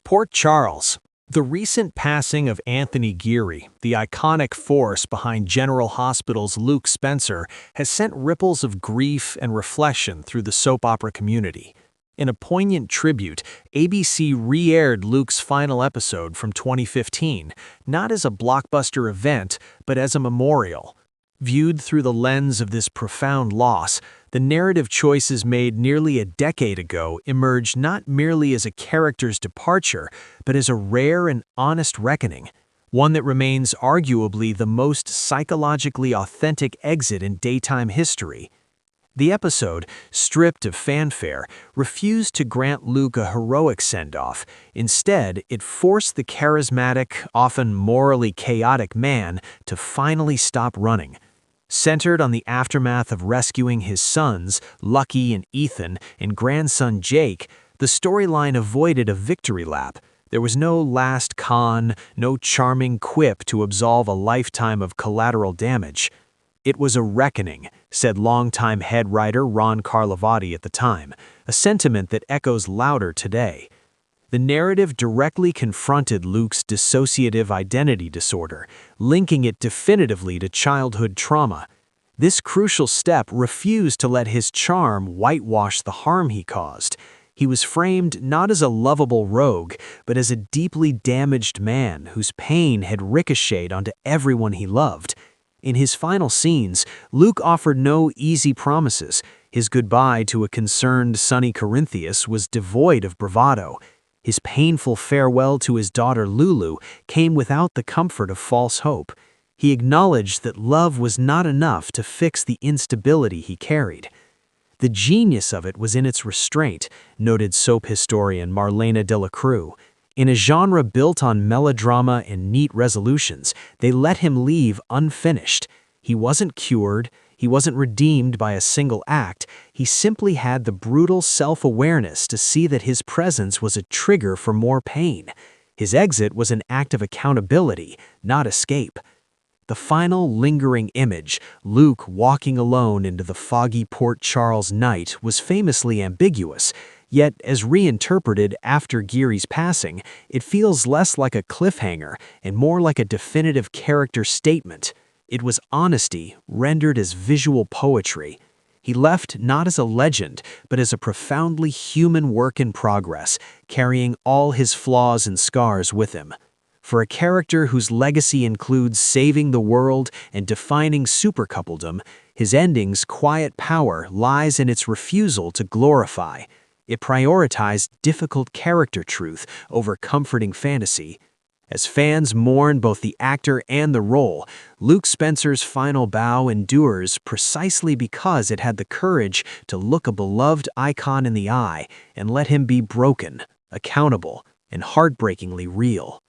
Port Charles. The recent passing of Anthony Geary, the iconic force behind General Hospital's Luke Spencer, has sent ripples of grief and reflection through the soap opera community. In a poignant tribute, ABC re-aired Luke's final episode from 2015, not as a blockbuster event, but as a memorial. Viewed through the lens of this profound loss, the narrative choices made nearly a decade ago emerge not merely as a character's departure, but as a rare and honest reckoning, one that remains arguably the most psychologically authentic exit in daytime history. The episode, stripped of fanfare, refused to grant Luke a heroic send-off. Instead, it forced the charismatic, often morally chaotic man to finally stop running. Centered on the aftermath of rescuing his sons, Lucky and Ethan, and grandson Jake, the storyline avoided a victory lap. There was no last con, no charming quip to absolve a lifetime of collateral damage. It was a reckoning, said longtime head writer Ron Carlivati at the time, a sentiment that echoes louder today. The narrative directly confronted Luke's dissociative identity disorder, linking it definitively to childhood trauma. This crucial step refused to let his charm whitewash the harm he caused. He was framed not as a lovable rogue, but as a deeply damaged man whose pain had ricocheted onto everyone he loved. In his final scenes, Luke offered no easy promises. His goodbye to a concerned Sonny Corinthius was devoid of bravado. His painful farewell to his daughter Lulu came without the comfort of false hope. He acknowledged that love was not enough to fix the instability he carried. The genius of it was in its restraint, noted soap historian Marlena de la Cruz. In a genre built on melodrama and neat resolutions, they let him leave unfinished. He wasn't cured. He wasn't redeemed by a single act. He simply had the brutal self-awareness to see that his presence was a trigger for more pain. His exit was an act of accountability, not escape. The final lingering image, Luke walking alone into the foggy Port Charles night, was famously ambiguous. Yet, as reinterpreted after Geary's passing, it feels less like a cliffhanger and more like a definitive character statement. It was honesty rendered as visual poetry. He left not as a legend, but as a profoundly human work in progress, carrying all his flaws and scars with him. For a character whose legacy includes saving the world and defining supercoupledom, his ending's quiet power lies in its refusal to glorify. It prioritized difficult character truth over comforting fantasy. As fans mourn both the actor and the role, Luke Spencer's final bow endures precisely because it had the courage to look a beloved icon in the eye and let him be broken, accountable, and heartbreakingly real.